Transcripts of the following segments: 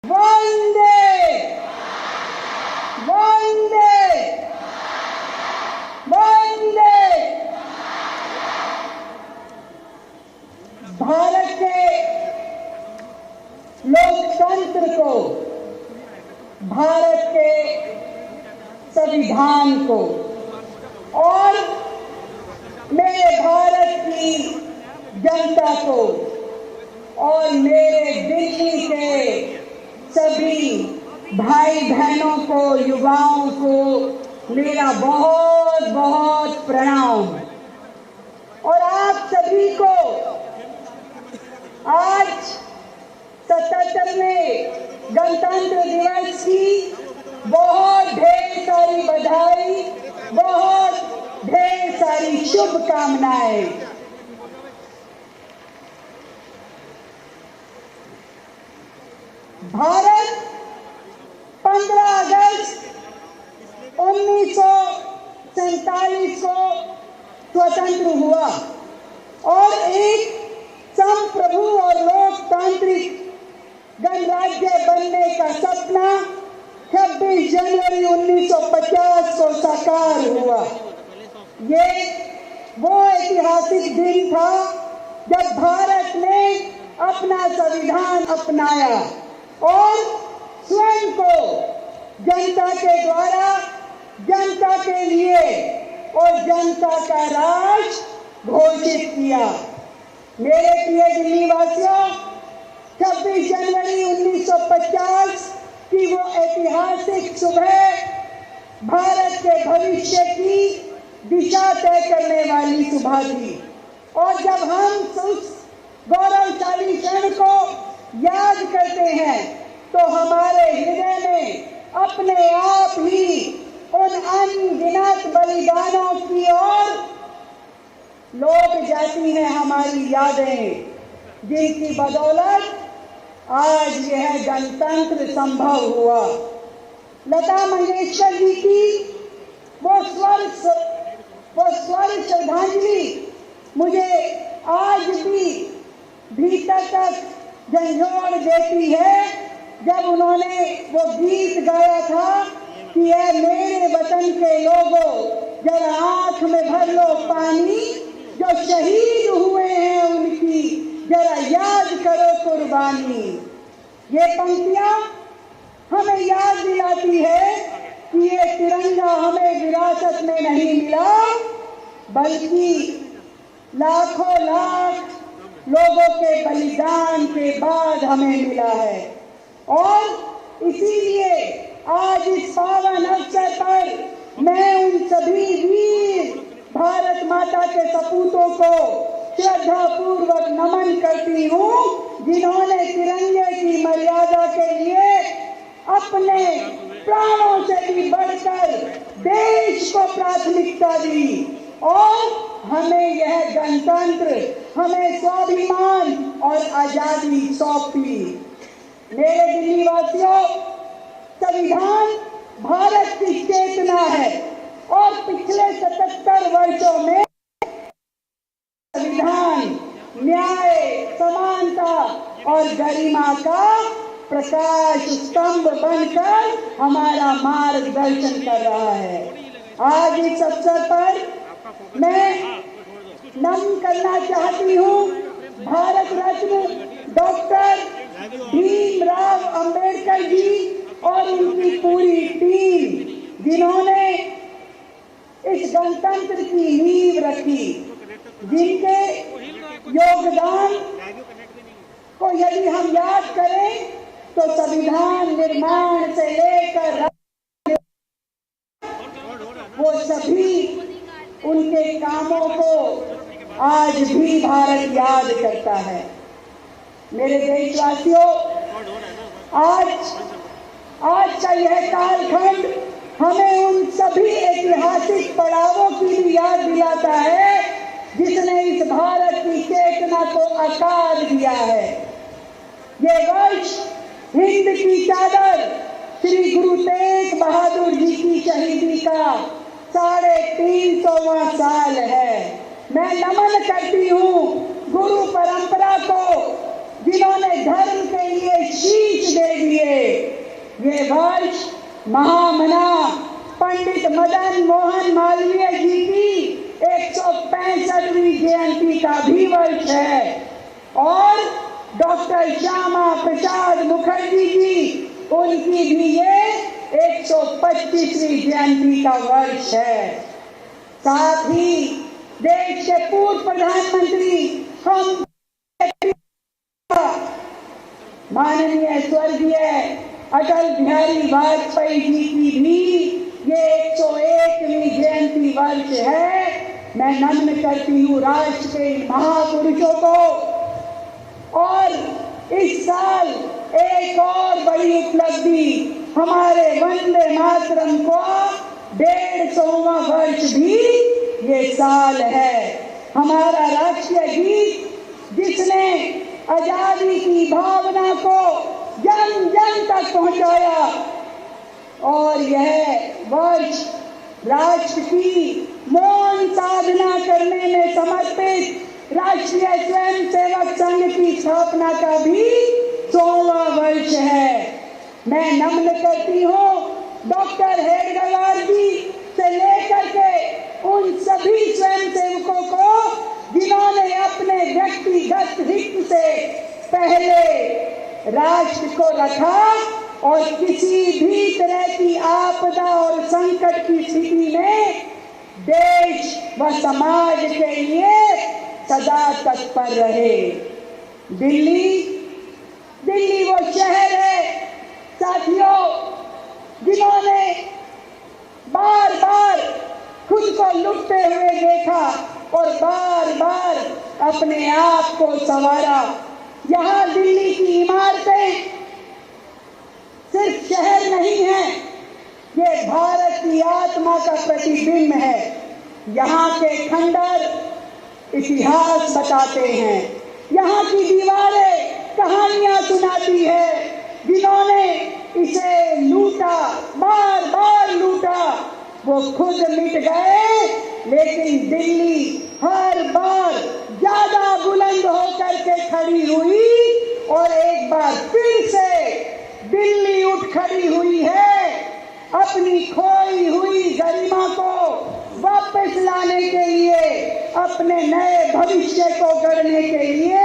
वंदे वंदे वंदे। भारत के लोकतंत्र को, भारत के संविधान को और मेरे भारत की जनता को और मेरे दिल्ली के सभी भाई बहनों को, युवाओं को मेरा बहुत बहुत प्रणाम। और आप सभी को आज 77वें गणतंत्र दिवस की बहुत ढेर सारी बधाई, बहुत ढेर सारी शुभकामनाएं। भारत 15 अगस्त 1947 को स्वतंत्र हुआ और एक संप्रभु और लोकतांत्रिक गणराज्य बनने का सपना 26 जनवरी 1950 को साकार हुआ। ये वो ऐतिहासिक दिन था जब भारत ने अपना संविधान अपनाया और स्वयं को जनता के द्वारा, जनता के लिए और जनता का राज घोषित किया। मेरे प्रिय दिल्ली वासियों, 26 जनवरी 1950 की वो ऐतिहासिक सुबह भारत के भविष्य की दिशा तय करने वाली सुबह थी। और जब हम उस गौरवशाली क्षण को याद करते हैं तो हमारे हृदय में अपने आप ही उन अनगिनत बलिदानों की ओर लौट जाती हैं हमारी यादें, जिनकी बदौलत आज यह गणतंत्र संभव हुआ। लता मंगेशकर जी की वो स्वर श्रद्धांजलि मुझे आज भी भीतर तक झंझोड़ देती है, जब उन्होंने वो गीत गाया था कि ऐ मेरे वतन के लोगों, जरा आंख में भर लो पानी, जो शहीद हुए हैं उनकी जरा याद करो कुर्बानी। ये पंक्तियां हमें याद दिलाती है कि ये तिरंगा हमें विरासत में नहीं मिला, बल्कि लाखों लाख लोगों के बलिदान के बाद हमें मिला है। और इसीलिए आज इस पावन अवसर पर मैं उन सभी वीर भारत माता के सपूतों को श्रद्धा पूर्वक नमन करती हूँ, जिन्होंने तिरंगे की मर्यादा के लिए अपने प्राणों से भी बढ़कर देश को प्राथमिकता दी और हमें यह गणतंत्र, हमें स्वाभिमान और आजादी सौंपी। मेरे दिल्ली वासियों, संविधान भारत की चेतना है और पिछले 77 वर्षों में संविधान न्याय, समानता और गरिमा का प्रकाश स्तंभ बनकर हमारा मार्गदर्शन कर रहा है। आज इस अवसर पर मैं नमन करना चाहती हूँ भारत रत्न डॉक्टर भीमराव अंबेडकर जी और उनकी पूरी टीम, जिन्होंने इस गणतंत्र की नींव रखी, जिनके योगदान को यदि हम याद करें तो संविधान निर्माण से लेकर वो सभी उनके कामों को आज भी भारत याद करता है। मेरे देशवासियों, आज का यह कालखंड हमें उन सभी ऐतिहासिक पड़ावों की भी याद दिलाता है जिसने इस भारत की चेतना को आकार दिया है। ये वर्ष हिंद की चादर श्री गुरु तेग बहादुर जी की शहीदी का 350वां साल है। मैं नमन करती हूँ गुरु परंपरा को, जिन्होंने धर्म के लिए शीश दे दिए महामना पंडित मदन मोहन मालवीय जी की 165वीं जयंती का भी वर्ष है और डॉक्टर श्यामा प्रसाद मुखर्जी जी, उनकी भी ये 125वीं जयंती का वर्ष है। साथ ही देश के पूर्व प्रधानमंत्री हम माननीय स्वर्गीय अटल बिहारी वाजपेयी जी की भी ये 101वीं जयंती वर्ष है। मैं नमन करती हूँ राष्ट्र के महापुरुषों को। और इस साल एक और बड़ी उपलब्धि, हमारे वंदे मातरम को 150वां वर्ष भी ये साल है। हमारा राष्ट्रीय गीत जिसने आजादी की भावना को जन जन तक पहुंचाया और यह वर्ष राष्ट्र की मौन साधना करने में समर्पित राष्ट्रीय स्वयंसेवक संघ की स्थापना का भी 100वां वर्ष है। मैं नमन करती हूँ डॉक्टर हेडगेवार जी से लेकर के उन सभी स्वयंसेवकों को जिन्होंने अपने व्यक्तिगत हित से पहले राष्ट्र को रखा और किसी भी तरह की आपदा और संकट की स्थिति में देश व समाज के लिए सदा तत्पर रहे। दिल्ली वो शहर है साथियों जिन्होंने बार बार खुद को लुटते हुए देखा और बार बार अपने आप को संवारा। यहाँ दिल्ली की इमारतें सिर्फ शहर नहीं है, ये भारत की आत्मा का प्रतिबिंब है। यहाँ के खंडर इतिहास बताते हैं, यहाँ की दीवारें कहानियां सुनाती है। जिन्होंने इसे लूटा, बार बार लूटा, वो खुद मिट गए, लेकिन दिल्ली हर बार ज्यादा बुलंद होकर के खड़ी हुई और एक बार फिर से दिल्ली उठ खड़ी हुई है अपनी खोई हुई गरिमा को वापस लाने के लिए, अपने नए भविष्य को गढ़ने के लिए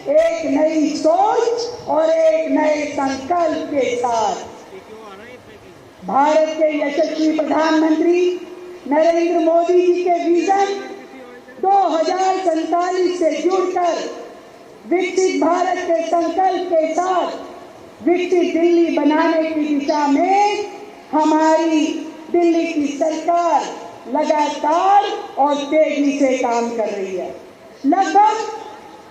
एक नई सोच और एक नए संकल्प के साथ। भारत के यशस्वी प्रधानमंत्री नरेंद्र मोदी जी के विजन 2047 से जुड़कर विकसित भारत के संकल्प के साथ विकसित दिल्ली बनाने की दिशा में हमारी दिल्ली की सरकार लगातार और तेजी से काम कर रही है। लगभग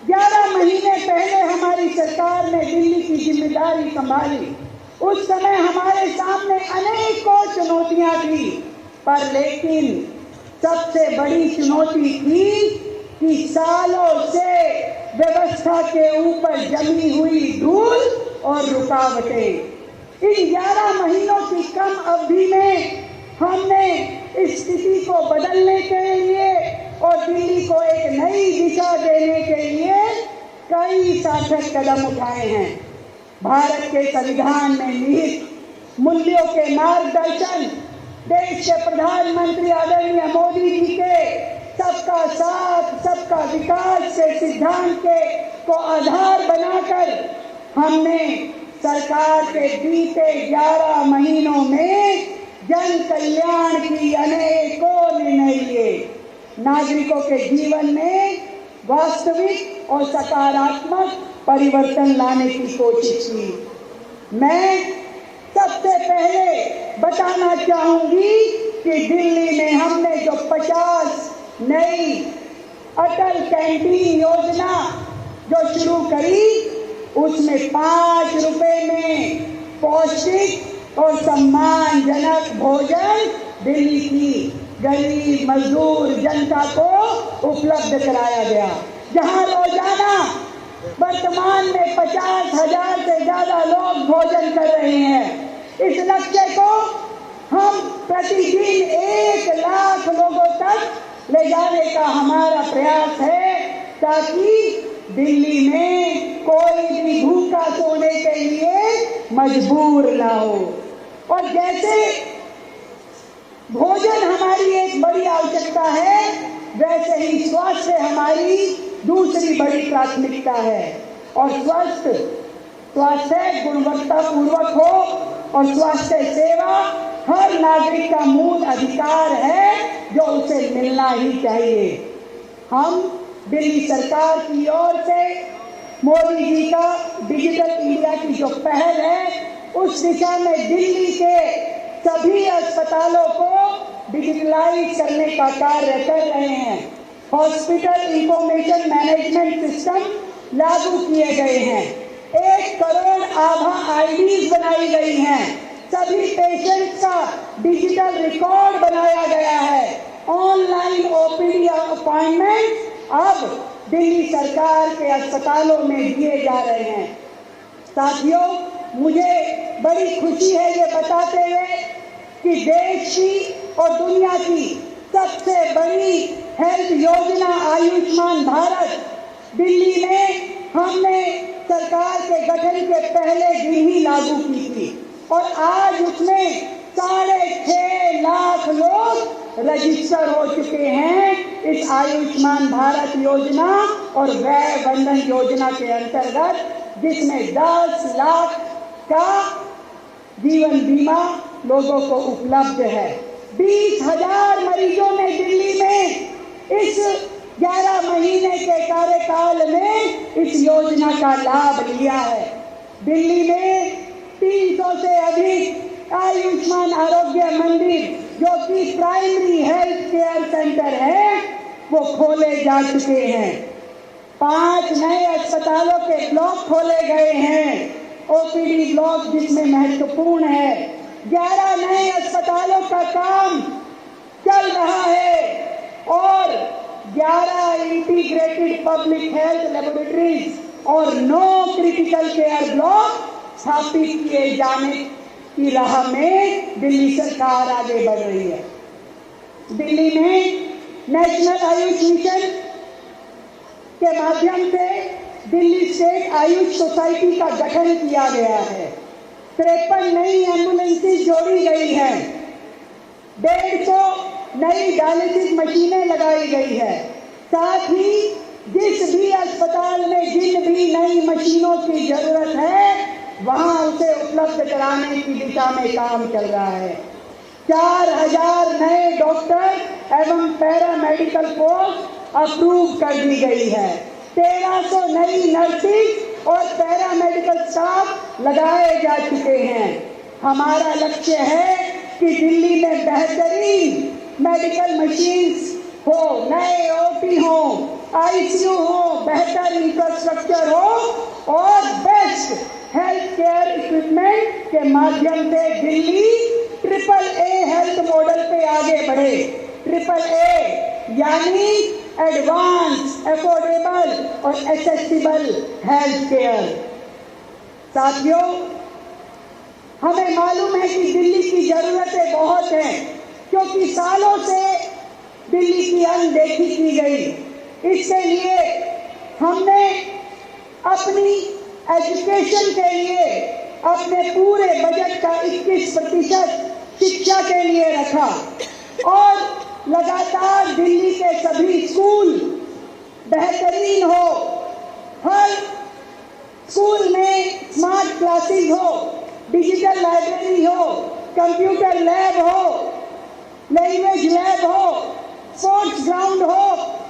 11 महीने पहले हमारी सरकार ने दिल्ली की जिम्मेदारी संभाली। उस समय हमारे सामने अनेकों चुनौतियां थी, पर लेकिन सबसे बड़ी चुनौती थी कि सालों से व्यवस्था के ऊपर जमी हुई धूल और रुकावटें। इन 11 महीनों की कम अवधि में हमने इस स्थिति को बदलने के लिए और दिल्ली को एक नई दिशा देने के लिए कई सार्थक कदम उठाए हैं। भारत के संविधान में निहित मूल्यों के मार्गदर्शन, देश के प्रधानमंत्री आदरणीय मोदी जी के सबका साथ सबका विकास के सिद्धांत को आधार बनाकर हमने सरकार के बीते 11 महीनों में जन कल्याण की अनेकों निर्णय लिए, नागरिकों के जीवन में वास्तविक और सकारात्मक परिवर्तन लाने की कोशिश की। मैं सबसे पहले बताना चाहूंगी कि दिल्ली में हमने जो 50 नई अटल कैंटीन योजना जो शुरू करी, उसमें 5 रुपए में पौष्टिक और सम्मानजनक भोजन दिल्ली की गरीब मजदूर जनता को उपलब्ध कराया गया। जहां रोजाना वर्तमान में 50,000 से ज्यादा लोग भोजन कर रहे हैं। इस लक्ष्य को हम प्रतिदिन 1 लाख लोगों तक ले जाने का हमारा प्रयास है, ताकि दिल्ली में कोई भी भूखा सोने के लिए मजबूर ना हो। और जैसे भोजन हमारी एक बड़ी आवश्यकता है, वैसे ही स्वास्थ्य हमारी दूसरी बड़ी प्राथमिकता है। और स्वास्थ्य गुणवत्ता पूर्वक हो और स्वास्थ्य सेवा हर नागरिक का मूल अधिकार है जो उसे मिलना ही चाहिए। हम दिल्ली सरकार की ओर से मोदी जी का डिजिटल इंडिया की जो पहल है, उस दिशा में दिल्ली के सभी अस्पतालों को डिजिटलाइज करने का कार्य कर रहे हैं। हॉस्पिटल इंफॉर्मेशन मैनेजमेंट सिस्टम लागू किए गए हैं। 1 करोड़ आभा आईडीज बनाई गई हैं। सभी पेशेंट्स का डिजिटल रिकॉर्ड बनाया गया है। ऑनलाइन ओपीडी अपॉइंटमेंट अब दिल्ली सरकार के अस्पतालों में दिए जा रहे हैं। साथियों, मुझे बड़ी खुशी है ये बताते हुए कि देश की और दुनिया की सबसे बड़ी हेल्थ योजना आयुष्मान भारत दिल्ली में हमने सरकार के गठन के पहले दिन ही लागू की थी और आज उसमें 6.5 लाख लोग रजिस्टर हो चुके हैं इस आयुष्मान भारत योजना और व्यय बंधन योजना के अंतर्गत, जिसमें 10 लाख का जीवन बीमा लोगों को उपलब्ध है। 20,000 मरीजों ने दिल्ली में इस 11 महीने के कार्यकाल में इस योजना का लाभ लिया है। दिल्ली में 300 से अधिक आयुष्मान आरोग्य मंदिर जो कि प्राइमरी हेल्थ केयर सेंटर है वो खोले जा चुके हैं। 5 नए अस्पतालों के ब्लॉक खोले गए हैं, ओपीडी ब्लॉक जिसमें महत्वपूर्ण है। 11 नए अस्पतालों का काम चल रहा है और 11 इंटीग्रेटेड पब्लिक हेल्थ लेबोरेटरीज और 9 क्रिटिकल केयर ब्लॉक स्थापित किए जाने की राह में दिल्ली सरकार आगे बढ़ रही है। दिल्ली में नेशनल आयुष मिशन के माध्यम से दिल्ली स्टेट आयुष सोसाइटी का गठन किया गया है। 53 नई एम्बुलेंसेज जोड़ी गई हैं। 150 नई डायलिसिस मशीनें लगाई गई है। साथ ही जिस भी अस्पताल में जिन भी नई मशीनों की जरूरत है वहां उसे उपलब्ध कराने की दिशा में काम चल रहा है। 4000 नए डॉक्टर एवं पैरामेडिकल पोस्ट अप्रूव कर दी गई है। 1300 नई नर्सिंग और पैरामेडिकल स्टाफ लगाए जा चुके हैं। हमारा लक्ष्य है कि दिल्ली में बेहतरीन मेडिकल मशीन्स हो, नए ओपी हो, आईसीयू हो, बेहतर इंफ्रास्ट्रक्चर हो और बेस्ट हेल्थ केयर इक्विपमेंट के माध्यम से दिल्ली AAA हेल्थ मॉडल पे आगे बढ़े। AAA यानी एडवांस, अफोर्डेबल और एक्सेसिबल हेल्थ केयर। साथियों, हमें मालूम है कि दिल्ली की जरूरतें बहुत हैं, क्योंकि सालों से दिल्ली की अनदेखी की गई। इसके लिए हमने अपनी एजुकेशन के लिए अपने पूरे बजट का 21% शिक्षा के लिए रखा और लगातार दिल्ली के सभी स्कूल बेहतरीन हो, हर स्कूल में स्मार्ट क्लासेस हो, डिजिटल लाइब्रेरी हो, कंप्यूटर लैब हो, लैंग्वेज लैब हो, स्पोर्ट्स ग्राउंड हो,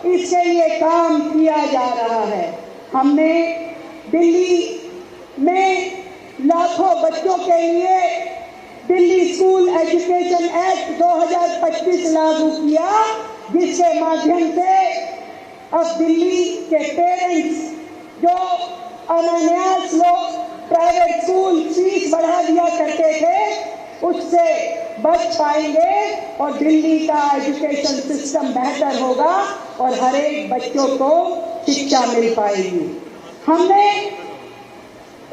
इसके लिए काम किया जा रहा है। हमने दिल्ली में लाखों बच्चों के लिए दिल्ली स्कूल एजुकेशन एक्ट 2025 लागू किया, जिसके माध्यम से अब दिल्ली के पेरेंट्स जो अनान्यास लोग प्राइवेट स्कूल फीस बढ़ा दिया करते थे उससे बच पाएंगे और दिल्ली का एजुकेशन सिस्टम बेहतर होगा और हर एक बच्चों को शिक्षा मिल पाएगी। हमने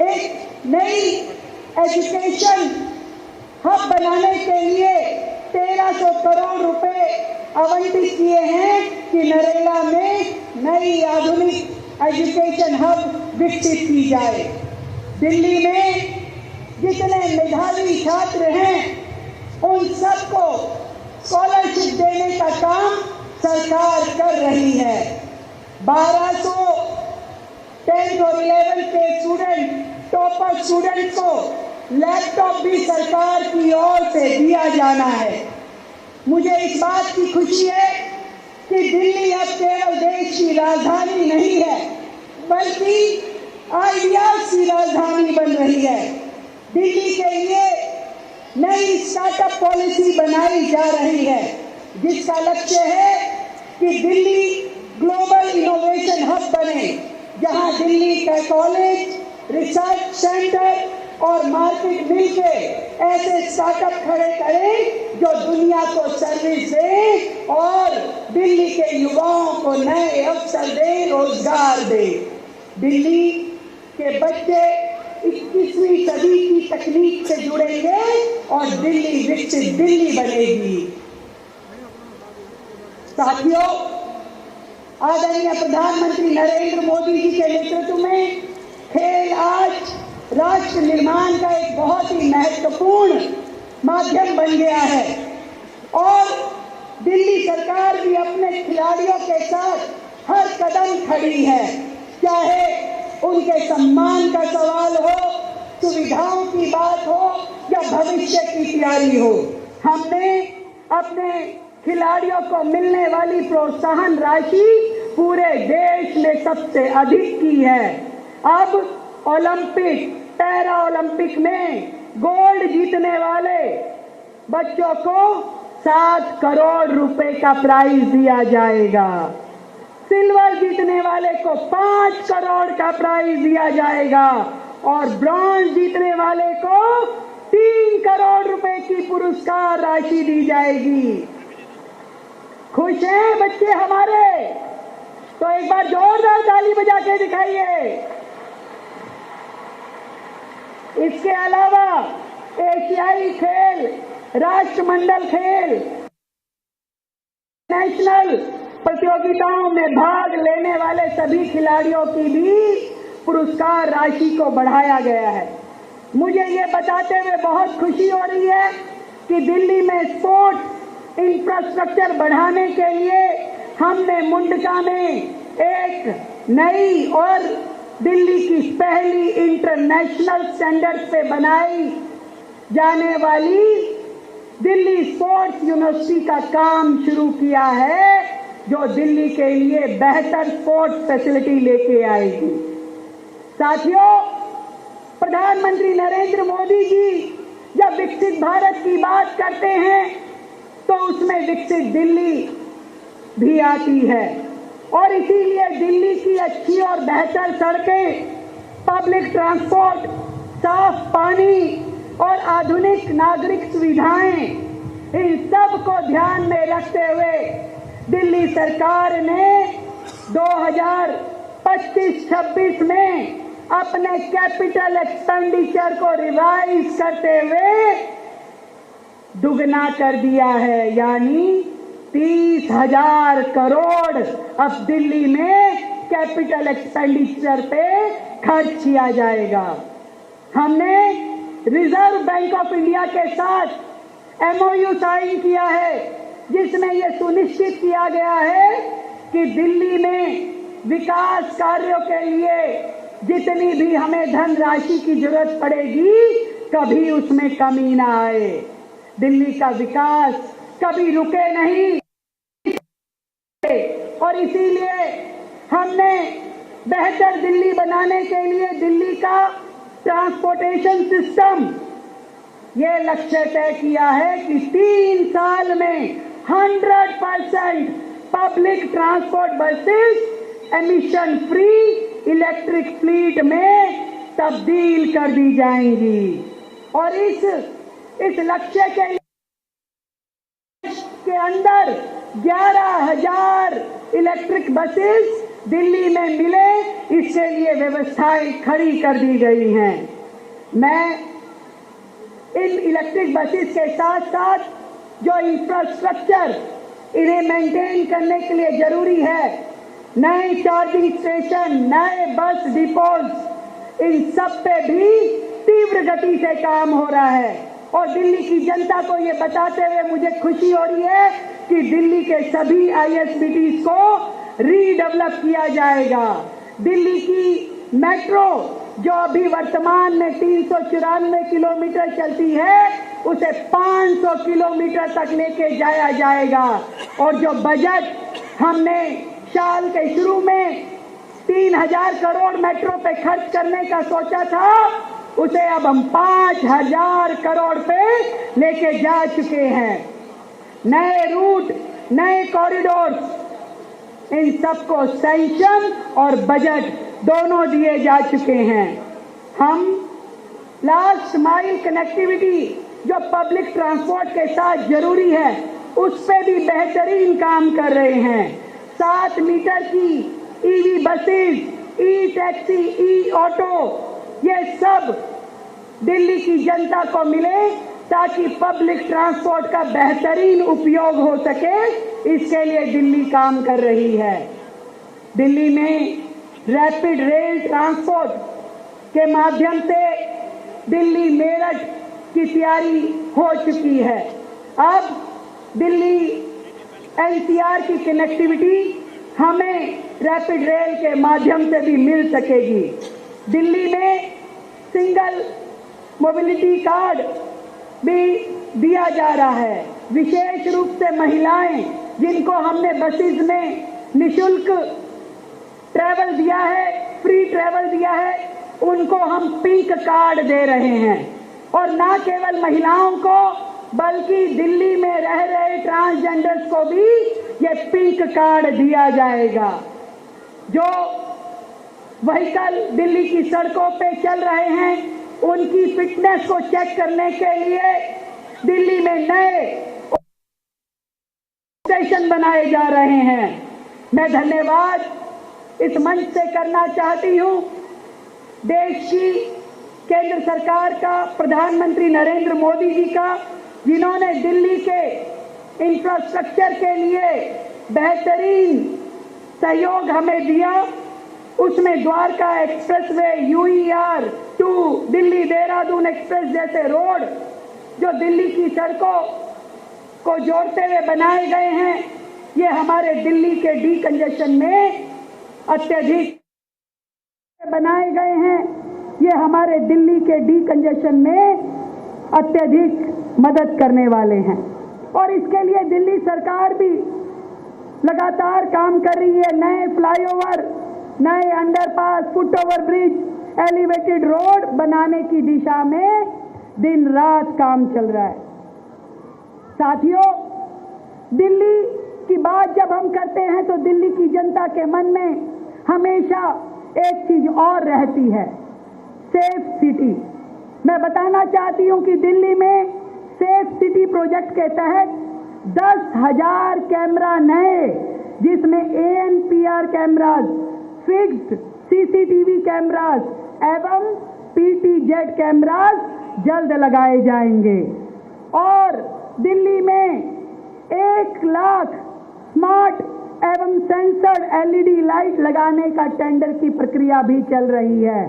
एक नई एजुकेशन हब बनाने के लिए 1300 करोड़ रुपए आवंटित किए हैं कि नरेला में नई आधुनिक एजुकेशन हब विकसित की जाए। दिल्ली में जितने मेधावी छात्र हैं उन सबको स्कॉलरशिप देने का काम सरकार कर रही है। 1200 10th और 11th के स्टूडेंट, टॉपर स्टूडेंट को लैपटॉप भी सरकार की ओर से दिया जाना है। मुझे इस बात की खुशी है कि दिल्ली अब केवल देश की राजधानी नहीं है, बल्कि आइडियाज की राजधानी बन रही है। दिल्ली के लिए नई स्टार्टअप पॉलिसी बनाई जा रही है, जिसका लक्ष्य है कि दिल्ली ग्लोबल इनोवेशन हब बने, जहां दिल्ली का कॉलेज, रिसर्च सेंटर और मार्केट मिलके ऐसे स्टार्टअप खड़े करें जो दुनिया को सर्विस दे और दिल्ली के युवाओं को नए अवसर दे, रोजगार दे। दिल्ली के बच्चे 21वीं सदी की तकनीक से जुड़ेंगे और दिल्ली विकसित दिल्ली बनेगी। साथियों, आदरणीय प्रधानमंत्री नरेंद्र मोदी जी के नेतृत्व में खेल आज राष्ट्र निर्माण का एक बहुत ही महत्वपूर्ण माध्यम बन गया है और दिल्ली सरकार भी अपने खिलाड़ियों के साथ हर कदम खड़ी है, चाहे उनके सम्मान का सवाल हो, सुविधाओं की बात हो या भविष्य की तैयारी हो। हमने अपने खिलाड़ियों को मिलने वाली प्रोत्साहन राशि पूरे देश में सबसे अधिक की है। अब ओलंपिक, पैरा ओलंपिक में गोल्ड जीतने वाले बच्चों को 7 करोड़ रुपए का प्राइज दिया जाएगा। सिल्वर जीतने वाले को 5 करोड़ का प्राइज दिया जाएगा और ब्रॉन्ज जीतने वाले को 3 करोड़ रुपए की पुरस्कार राशि दी जाएगी। खुश हैं बच्चे हमारे? तो एक बार जोरदार ताली बजा के दिखाइए। इसके अलावा एशियाई खेल, राष्ट्रमंडल खेल, नेशनल प्रतियोगिताओं में भाग लेने वाले सभी खिलाड़ियों की भी पुरस्कार राशि को बढ़ाया गया है। मुझे ये बताते हुए बहुत खुशी हो रही है कि दिल्ली में स्पोर्ट्स इंफ्रास्ट्रक्चर बढ़ाने के लिए हमने मुंडका में एक नई और दिल्ली की पहली इंटरनेशनल स्टैंडर्ड पे बनाई जाने वाली दिल्ली स्पोर्ट्स यूनिवर्सिटी का काम शुरू किया है, जो दिल्ली के लिए बेहतर स्पोर्ट्स फैसिलिटी लेके आएगी। साथियों, प्रधानमंत्री नरेंद्र मोदी जी जब विकसित भारत की बात करते हैं तो उसमें विकसित दिल्ली भी आती है और इसीलिए दिल्ली की अच्छी और बेहतर सड़कें, पब्लिक ट्रांसपोर्ट, साफ पानी और आधुनिक नागरिक सुविधाएं, इन सब को ध्यान में रखते हुए दिल्ली सरकार ने 2025-26 में अपने कैपिटल एक्सपेंडिचर को रिवाइज करते हुए दुगना कर दिया है, यानी 30,000 करोड़ अब दिल्ली में कैपिटल एक्सपेंडिचर पे खर्च किया जाएगा। हमने रिजर्व बैंक ऑफ इंडिया के साथ MOU साइन किया है, जिसमें यह सुनिश्चित किया गया है कि दिल्ली में विकास कार्यों के लिए जितनी भी हमें धनराशि की जरूरत पड़ेगी, कभी उसमें कमी ना आए। दिल्ली का विकास कभी रुके नहीं और इसीलिए हमने बेहतर दिल्ली बनाने के लिए दिल्ली का ट्रांसपोर्टेशन सिस्टम ये लक्ष्य तय किया है कि 3 साल में 100% public transport buses emission free electric fleet में तब्दील कर दी जाएंगी और इस लक्ष्य के अंदर 11,000 इलेक्ट्रिक बसेस दिल्ली में मिले, इसके लिए व्यवस्थाएं खड़ी कर दी गई हैं। मैं इन इलेक्ट्रिक बसेस के साथ साथ जो इंफ्रास्ट्रक्चर इन्हें मेंटेन करने के लिए जरूरी है, नए चार्जिंग स्टेशन, नए बस डिपोज, इन सब पे भी तीव्र गति से काम हो रहा है। और दिल्ली की जनता को ये बताते हुए मुझे खुशी हो रही है कि दिल्ली के सभी ISBTs को रीडेवलप किया जाएगा। दिल्ली की मेट्रो जो अभी वर्तमान में 394 किलोमीटर चलती है, उसे 500 किलोमीटर तक लेके जाया जाएगा। और जो बजट हमने साल के शुरू में 3000 करोड़ मेट्रो पे खर्च करने का सोचा था, उसे अब हम 5000 करोड़ पे लेके जा चुके हैं। नए रूट, नए कॉरिडोर, इन सबको सैंक्शन और बजट दोनों दिए जा चुके हैं। हम लास्ट माइल कनेक्टिविटी जो पब्लिक ट्रांसपोर्ट के साथ जरूरी है, उस पे भी बेहतरीन काम कर रहे हैं। 7 मीटर की EV बसेस, ई-टैक्सी, ई-ऑटो, ये सब दिल्ली की जनता को मिले ताकि पब्लिक ट्रांसपोर्ट का बेहतरीन उपयोग हो सके। इसके लिए दिल्ली काम कर रही है। दिल्ली में रैपिड रेल ट्रांसपोर्ट के माध्यम से दिल्ली मेरठ की तैयारी हो चुकी है। अब दिल्ली NCR की कनेक्टिविटी हमें रैपिड रेल के माध्यम से भी मिल सकेगी। दिल्ली में सिंगल मोबिलिटी कार्ड भी दिया जा रहा है। विशेष रूप से महिलाएं जिनको हमने बसेस में निशुल्क ट्रैवल दिया है, फ्री ट्रैवल दिया है, उनको हम पिंक कार्ड दे रहे हैं। और ना केवल महिलाओं को, बल्कि दिल्ली में रह रहे ट्रांसजेंडर्स को भी ये पिंक कार्ड दिया जाएगा। जो व्हीकल दिल्ली की सड़कों पे चल रहे हैं, उनकी फिटनेस को चेक करने के लिए दिल्ली में नए स्टेशन बनाए जा रहे हैं। मैं धन्यवाद इस मंच से करना चाहती हूं देश की केंद्र सरकार का, प्रधानमंत्री नरेंद्र मोदी जी का, जिन्होंने दिल्ली के इंफ्रास्ट्रक्चर के लिए बेहतरीन सहयोग हमें दिया। उसमें Dwarka expressway, UER to Delhi Dehradun express जैसे रोड जो दिल्ली की सड़कों को जोड़ते हुए बनाए गए हैं, ये हमारे दिल्ली के डीकंजेशन में अत्यधिक बनाए गए हैं। ये हमारे दिल्ली के डीकंजेशन में अत्यधिक मदद करने वाले हैं। और इसके लिए दिल्ली सरकार भी लगातार काम कर रही है। नए फ्लाईओवर, नए underpass, foot over bridge, elevated road बनाने की दिशा में दिन रात काम चल रहा है। साथियों, दिल्ली की बात जब हम करते हैं तो दिल्ली की जनता के मन में हमेशा एक चीज और रहती है, सेफ सिटी। मैं बताना चाहती हूं कि दिल्ली में सेफ सिटी प्रोजेक्ट के तहत 10,000 कैमरा नए, जिसमें ANPR cameras, fixed CCTV cameras एवं PTZ कैमरास जल्द लगाए जाएंगे। और दिल्ली में 1 लाख स्मार्ट एवं सेंसर्ड LED लाइट लगाने का टेंडर की प्रक्रिया भी चल रही है,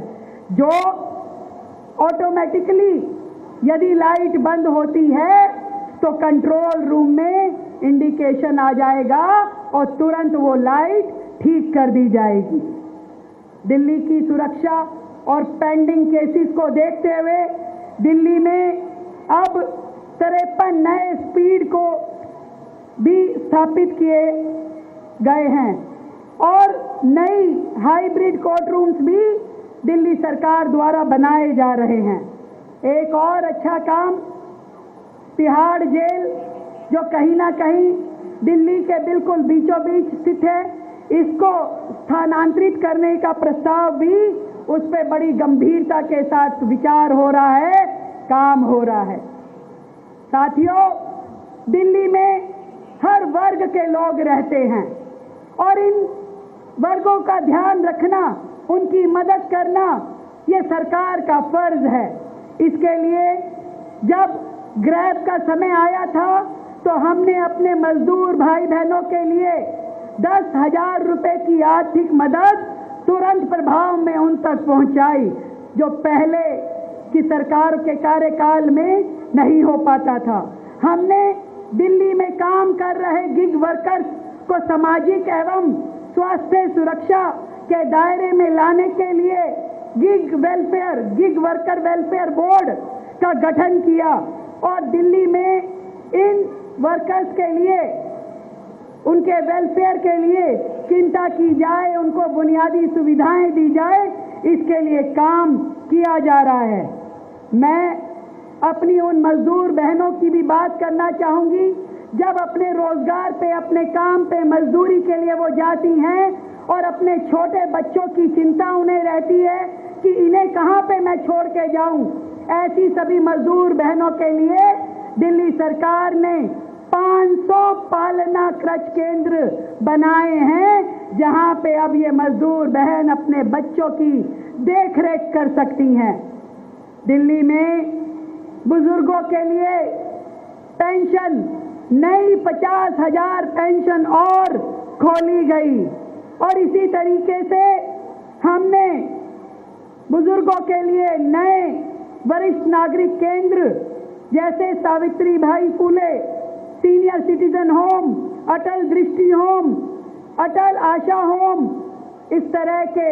जो ऑटोमेटिकली यदि लाइट बंद होती है तो कंट्रोल रूम में इंडिकेशन आ जाएगा और तुरंत वो लाइट ठीक कर दी जाएगी। दिल्ली की सुरक्षा और पेंडिंग केसेस को देखते हुए दिल्ली में अब 53 नए स्पीड को भी स्थापित किए गए हैं और नई हाइब्रिड कोर्ट रूम्स भी दिल्ली सरकार द्वारा बनाए जा रहे हैं। एक और अच्छा काम, तिहाड़ जेल जो कहीं ना कहीं दिल्ली के बिल्कुल बीचों बीच स्थित है, इसको स्थानांतरित करने का प्रस्ताव भी उस पर बड़ी गंभीरता के साथ विचार हो रहा है, काम हो रहा है। साथियों, दिल्ली में हर वर्ग के लोग रहते हैं और इन वर्गों का ध्यान रखना, उनकी मदद करना, ये सरकार का फर्ज है। इसके लिए जब ग्रैब का समय आया था तो हमने अपने मजदूर भाई बहनों के लिए 10,000 रुपए की आर्थिक मदद तुरंत प्रभाव में उन तक पहुंचाई, जो पहले की सरकार के कार्यकाल में नहीं हो पाता था। हमने दिल्ली में काम कर रहे गिग वर्कर्स को सामाजिक एवं स्वास्थ्य सुरक्षा के दायरे में लाने के लिए गिग वर्कर वेलफेयर बोर्ड का गठन किया और दिल्ली में इन वर्कर्स के लिए, उनके वेलफेयर के लिए चिंता की जाए, उनको बुनियादी सुविधाएं दी जाए, इसके लिए काम किया जा रहा है। मैं अपनी उन मजदूर बहनों की भी बात करना चाहूंगी जब अपने रोजगार पे, अपने काम पे मजदूरी के लिए वो जाती हैं और अपने छोटे बच्चों की चिंता उन्हें रहती है कि इन्हें कहाँ पे मैं छोड़ के जाऊं। ऐसी सभी मजदूर बहनों के लिए दिल्ली सरकार ने 500 पालना क्रच केंद्र बनाए हैं, जहां पे अब ये मजदूर बहन अपने बच्चों की देखरेख कर सकती हैं। दिल्ली में बुजुर्गों के लिए पेंशन, नई 50,000 पेंशन और खोली गई और इसी तरीके से हमने बुजुर्गों के लिए नए वरिष्ठ नागरिक केंद्र जैसे सावित्री भाई फुले सीनियर सिटीजन होम, अटल दृष्टि होम, अटल आशा होम, इस तरह के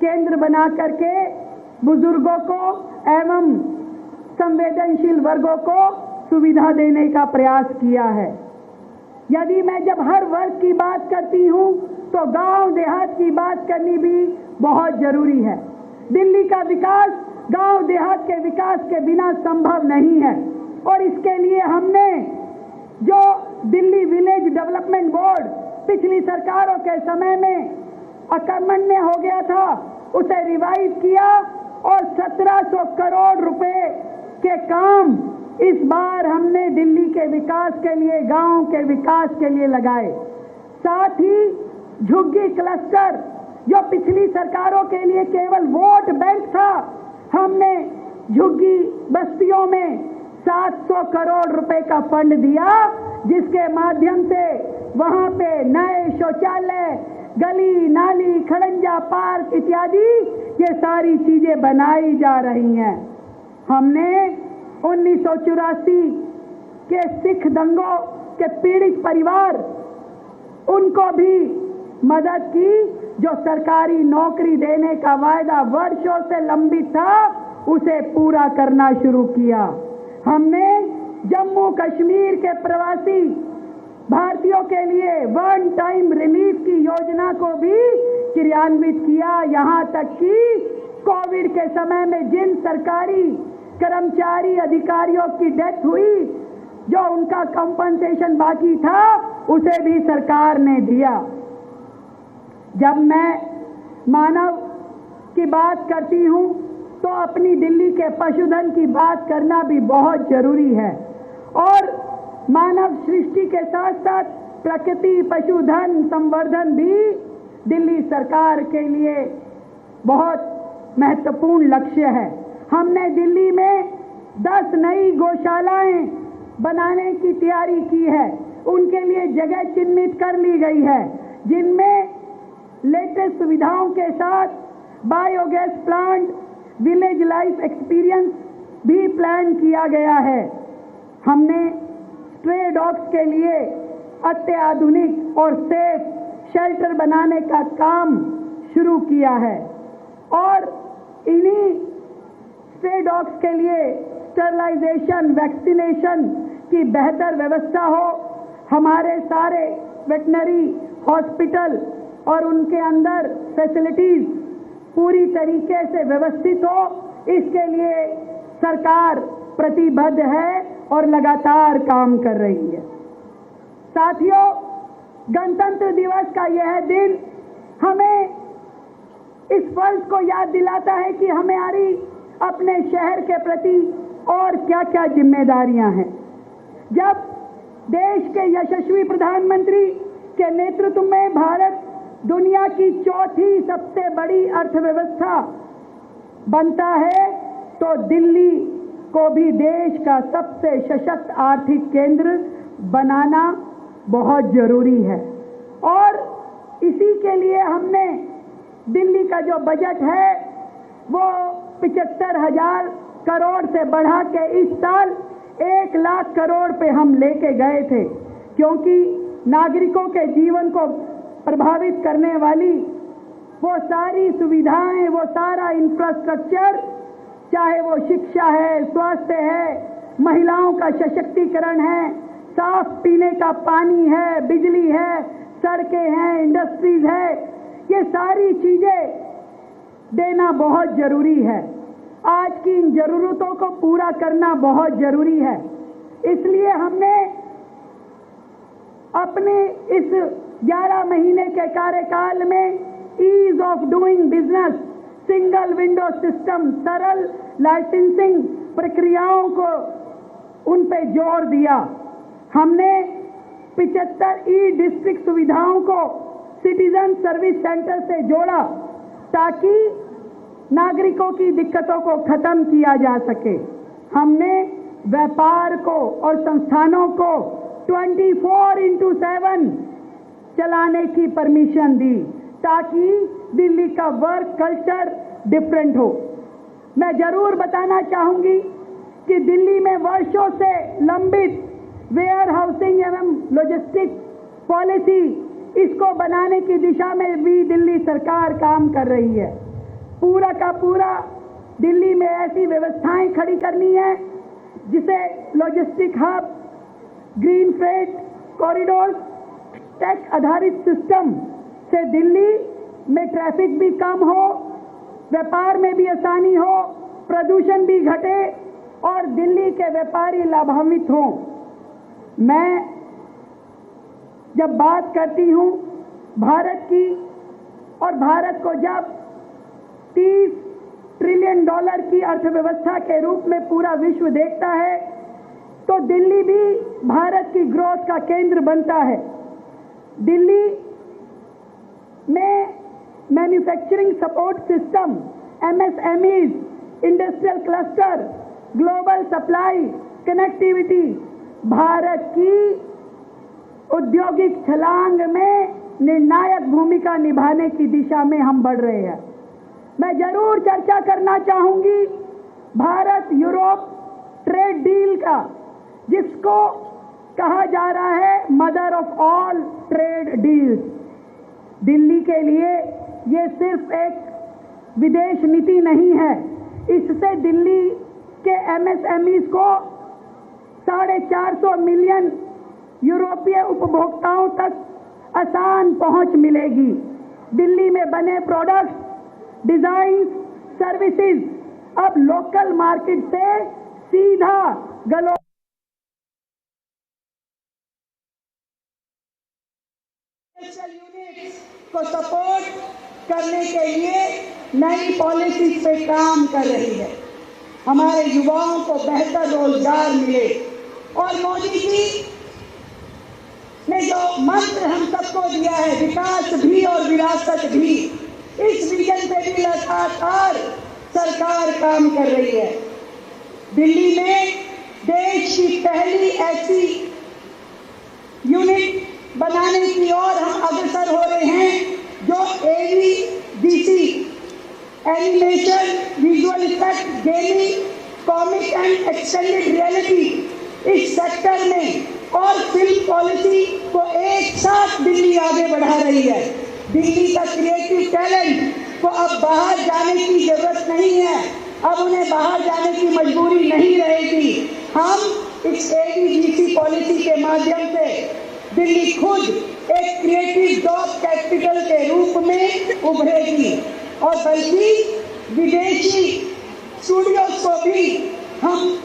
केंद्र बना करके बुजुर्गों को एवं संवेदनशील वर्गों को सुविधा देने का प्रयास किया है। यदि मैं जब हर वर्ग की बात करती हूं तो गांव देहात की बात करनी भी बहुत जरूरी है। दिल्ली का विकास गांव देहात के विकास के बिना संभव नहीं है और इसके लिए हमने जो दिल्ली विलेज डेवलपमेंट बोर्ड पिछली सरकारों के समय में अकर्मण्य हो गया था, उसे रिवाइव किया और 1700 करोड़ रुपए के काम इस बार हमने दिल्ली के विकास के लिए, गांव के विकास के लिए लगाए। साथ ही झुग्गी क्लस्टर जो पिछली सरकारों के लिए केवल वोट बैंक था, हमने झुग्गी बस्तियों में 700 करोड़ रुपए का फंड दिया, जिसके माध्यम से वहां पे नए शौचालय, गली नाली, खड़ंजा पार्क इत्यादि ये सारी चीजें बनाई जा रही हैं। हमने 1984 के सिख दंगों के पीड़ित परिवार, उनको भी मदद की, जो सरकारी नौकरी देने का वायदा वर्षों से लंबित था, उसे पूरा करना शुरू किया। हमने जम्मू कश्मीर के प्रवासी भारतीयों के लिए वन टाइम रिलीफ की योजना को भी क्रियान्वित किया। यहाँ तक कि कोविड के समय में जिन सरकारी कर्मचारी अधिकारियों की डेथ हुई, जो उनका कंपनसेशन बाकी था, उसे भी सरकार ने दिया। जब मैं मानव की बात करती हूँ तो अपनी दिल्ली के पशुधन की बात करना भी बहुत जरूरी है और मानव सृष्टि के साथ साथ प्रकृति पशुधन संवर्धन भी दिल्ली सरकार के लिए बहुत महत्वपूर्ण लक्ष्य है। हमने दिल्ली में 10 नई गौशालाएं बनाने की तैयारी की है, उनके लिए जगह चिन्हित कर ली गई है, जिनमें लेटेस्ट सुविधाओं के साथ biogas plant, village life experience भी प्लान किया गया है। हमने स्ट्रे डॉग्स के लिए अत्याधुनिक और सेफ शेल्टर बनाने का काम शुरू किया है और इन्हीं स्ट्रे डॉग्स के लिए स्टरलाइजेशन, वैक्सीनेशन की बेहतर व्यवस्था हो, हमारे सारे वेटनरी हॉस्पिटल और उनके अंदर फैसिलिटीज पूरी तरीके से व्यवस्थित हो, इसके लिए सरकार प्रतिबद्ध है और लगातार काम कर रही है। साथियों, गणतंत्र दिवस का यह दिन हमें इस फर्ज को याद दिलाता है कि हमारी अपने शहर के प्रति और क्या क्या जिम्मेदारियां हैं। जब देश के यशस्वी प्रधानमंत्री के नेतृत्व में भारत दुनिया की चौथी सबसे बड़ी अर्थव्यवस्था बनता है, तो दिल्ली को भी देश का सबसे सशक्त आर्थिक केंद्र बनाना बहुत जरूरी है और इसी के लिए हमने दिल्ली का जो बजट है वो 75,000 करोड़ से बढ़ा के इस साल 1 लाख करोड़ पे हम लेके गए थे, क्योंकि नागरिकों के जीवन को प्रभावित करने वाली वो सारी सुविधाएं, वो सारा इंफ्रास्ट्रक्चर, चाहे वो शिक्षा है, स्वास्थ्य है, महिलाओं का सशक्तिकरण है, साफ पीने का पानी है, बिजली है, सड़कें हैं, इंडस्ट्रीज है, ये सारी चीजें देना बहुत जरूरी है। आज की इन जरूरतों को पूरा करना बहुत जरूरी है। इसलिए हमने अपने इस 11 महीने के कार्यकाल में ease of doing business, single window system, सरल लाइसेंसिंग प्रक्रियाओं को उन पे जोर दिया। हमने 75 ई डिस्ट्रिक्ट सुविधाओं को सिटीजन सर्विस सेंटर से जोड़ा ताकि नागरिकों की दिक्कतों को खत्म किया जा सके। हमने व्यापार को और संस्थानों को 24/7 चलाने की परमिशन दी ताकि दिल्ली का वर्क कल्चर डिफरेंट हो। मैं जरूर बताना चाहूंगी कि दिल्ली में वर्षों से लंबित वेयर हाउसिंग एवं लॉजिस्टिक पॉलिसी, इसको बनाने की दिशा में भी दिल्ली सरकार काम कर रही है। पूरा का पूरा दिल्ली में ऐसी व्यवस्थाएं खड़ी करनी है जिसे logistic hub, green freight corridor, tech आधारित सिस्टम से दिल्ली में ट्रैफिक भी कम हो, व्यापार में भी आसानी हो, प्रदूषण भी घटे और दिल्ली के व्यापारी लाभान्वित हों। मैं जब बात करती हूं भारत की, और भारत को जब $30 ट्रिलियन की अर्थव्यवस्था के रूप में पूरा विश्व देखता है, तो दिल्ली भी भारत की ग्रोथ का केंद्र बनता है। दिल्ली में manufacturing support system, MSMEs, industrial cluster, global supply, connectivity, Bharat की औद्योगिक छलांग में निर्णायक भूमिका निभाने की दिशा में हम बढ़ रहे हैं। मैं जरूर चर्चा करना चाहूंगी भारत यूरोप ट्रेड डील का, जिसको कहा जा रहा है mother of all trade deals. Delhi के लिए ये सिर्फ एक विदेश नीति नहीं है, इससे दिल्ली के MSMEs को 450 मिलियन यूरोपीय उपभोक्ताओं तक आसान पहुंच मिलेगी। दिल्ली में बने प्रोडक्ट्स, डिजाइन, सर्विसेज अब लोकल मार्केट से सीधा ग्लोबल यूनिट्स को सपोर्ट करने के लिए नई पॉलिसी पे काम कर रही है। हमारे युवाओं को बेहतर रोजगार मिले, और मोदी जी ने जो मंत्र हम सबको दिया है, विकास भी और विरासत भी, इस विजन पे भी लगातार सरकार काम कर रही है। दिल्ली में देश की पहली ऐसी यूनिट बनाने की ओर हम अग्रसर हो रहे हैं जो AVDC, animation, visual effect, gaming, comic and extended reality, इस सेक्टर में और फिल्म पॉलिसी को एक साथ दिल्ली आगे बढ़ा रही है। दिल्ली का क्रिएटिव टैलेंट को अब बाहर जाने की जरूरत नहीं है, अब उन्हें बाहर जाने की मजबूरी नहीं रहेगी। हम इस AVDC पॉलिसी के माध्यम से दिल्ली खुद एक क्रिएटिव जॉब कैपिटल के रूप में उभरेगी, और बल्कि विदेशी स्टूडियोज को भी हम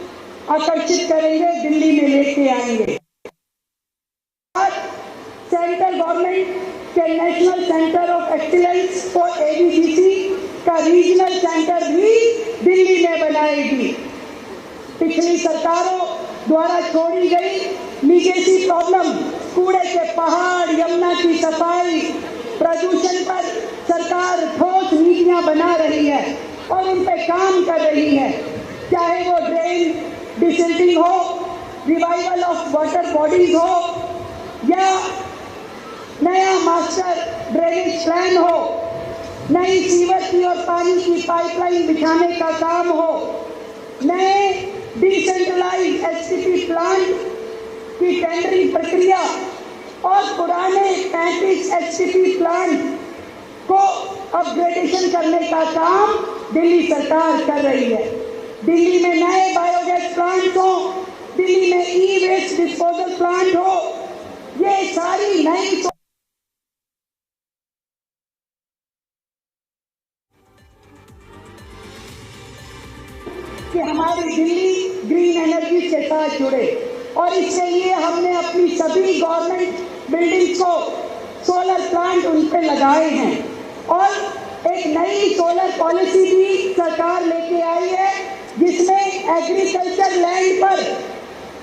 आकर्षित करेंगे, दिल्ली में लेके आएंगे। सेंट्रल गवर्नमेंट के national centre of excellence for AVDC का रीजनल सेंटर भी दिल्ली में बनाएगी। पिछली सरकारों द्वारा छोड़ी गई लीगेसी प्रॉब्लम, कूड़े के पहाड़, यमुना की सफाई, प्रदूषण पर सरकार ठोस नीतियां बना रही है और उन पे काम कर रही है। चाहे वो ड्रेन डिसिल्टिंग हो, रिवाइवल ऑफ वाटर बॉडीज हो, या नया मास्टर ड्रेनेज प्लान हो, नई सीवर की और पानी की पाइपलाइन बिछाने का काम हो, नए डिसेंट्रलाइज्ड एचटीपी प्लांट की टेंडरिंग प्रक्रिया और पुराने 35 एचटीपी प्लांट को अपग्रेडेशन करने का काम दिल्ली सरकार कर रही है। दिल्ली में नए बायोगैस प्लांट हो, दिल्ली में ई वेस्ट डिस्पोजल प्लांट हो, ये सारी नई कि हमारी दिल्ली ग्रीन एनर्जी के साथ जुड़े, और इसके लिए हमने अपनी सभी गवर्नमेंट बिल्डिंग्स को सोलर प्लांट उन पे लगाए हैं और एक नई सोलर पॉलिसी भी सरकार लेके आई है जिसमें एग्रीकल्चर लैंड पर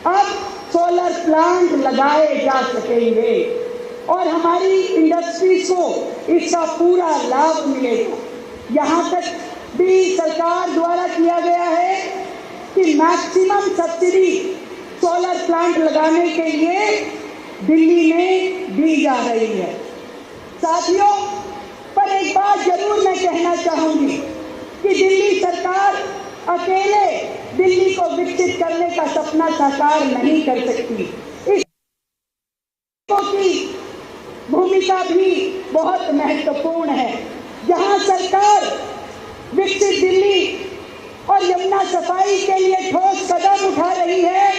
अब सोलर प्लांट लगाए जा सकेंगे और हमारी इंडस्ट्रीज को इसका पूरा लाभ मिलेगा। यहाँ तक भी सरकार द्वारा किया गया है कि मैक्सिमम सब्सिडी सोलर प्लांट लगाने के लिए दिल्ली में दी जा रही है। साथियों, पर एक बात जरूर मैं कहना चाहूंगी कि दिल्ली सरकार अकेले दिल्ली को विकसित करने का सपना साकार नहीं कर सकती। इसकी भूमिका भी बहुत महत्वपूर्ण है। जहां सरकार विकसित दिल्ली और यमुना सफाई के लिए ठोस कदम उठा रही है,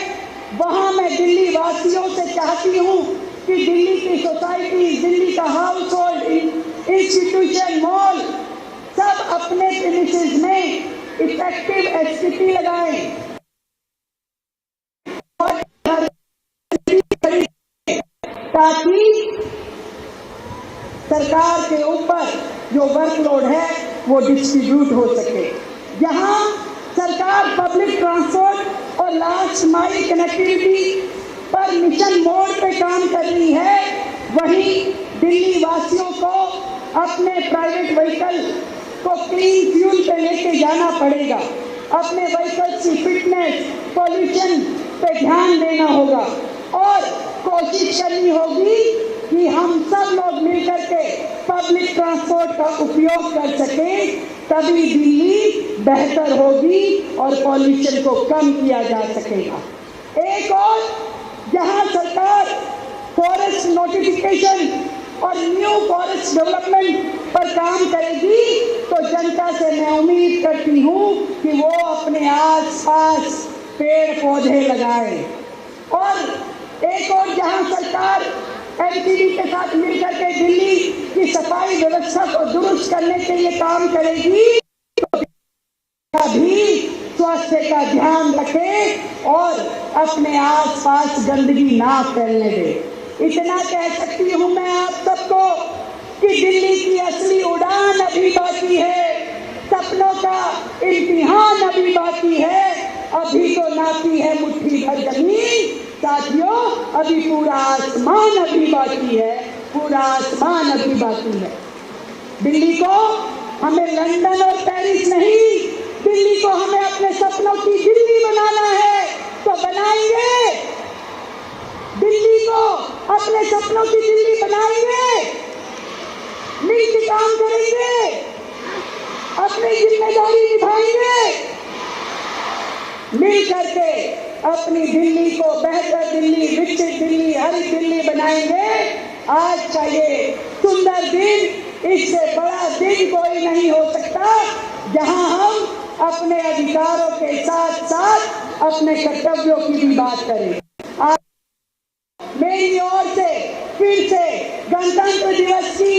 वहां मैं दिल्ली वासियों से चाहती हूं कि दिल्ली की सोसाइटी, दिल्ली का हाउस होल्ड, इंस्टीट्यूशन, मॉल सब अपने प्रीमिसेस में इफेक्टिव एचटीपी लगाएं ताकि सरकार के ऊपर जो वर्कलोड है वो डिस्ट्रीब्यूट हो सके। जहां सरकार पब्लिक ट्रांसपोर्ट और लास्ट माइल कनेक्टिविटी पर मिशन मोड पे काम कर रही है, वहीं दिल्ली वासियों को अपने प्राइवेट व्हीकल को क्लीन फ्यूल पे लेके जाना पड़ेगा। अपने व्हीकल की फिटनेस, पॉल्यूशन पे ध्यान देना होगा और कोशिश करनी होगी कि हम सब लोग मिलकर के पब्लिक ट्रांसपोर्ट का उपयोग कर सकें, तभी दिल्ली बेहतर होगी और पॉल्यूशन को कम किया जा सकेगा। एक और, जहां सरकार फॉरेस्ट नोटिफिकेशन और न्यू फॉरेस्ट डेवलपमेंट पर काम करेगी, तो जनता से मैं उम्मीद करती हूं कि वो अपने आस-पास पेड़ पौधे लगाएं। और एक और, जहां सरकार एमसीडी के साथ मिलकर के दिल्ली की सफाई व्यवस्था को दुरुस्त करने के लिए काम करेगी, तो भी स्वास्थ्य का ध्यान रखे और अपने आसपास गंदगी ना फैलने दे। इतना कह सकती हूं मैं आप सबको कि दिल्ली की असली उड़ान अभी बाकी है, सपनों का इम्तिहान अभी बाकी है, अभी तो नापी है मुट्ठी भर जमीन। साथियों, अभी पूरा आसमान अभी बाकी है, पूरा आसमान अभी बाकी है। दिल्ली को हमें लंदन और पेरिस नहीं, दिल्ली को हमें अपने सपनों की दिल्ली बनाना है, तो बनाएंगे। दिल्ली को अपने सपनों की दिल्ली बनाएंगे, मिलकर काम करेंगे, अपनी जिम्मेदारी निभाएंगे, मिल करके अपनी दिल्ली को बेहतर दिल्ली, विकसित दिल्ली, हरित दिल्ली बनाएंगे। आज का ये सुंदर दिन, इससे बड़ा दिन कोई नहीं हो सकता, जहां हम अपने अधिकारों के साथ साथ अपने कर्तव्यों की भी बात करें। आज मेरी ओर से फिर से गणतंत्र दिवस की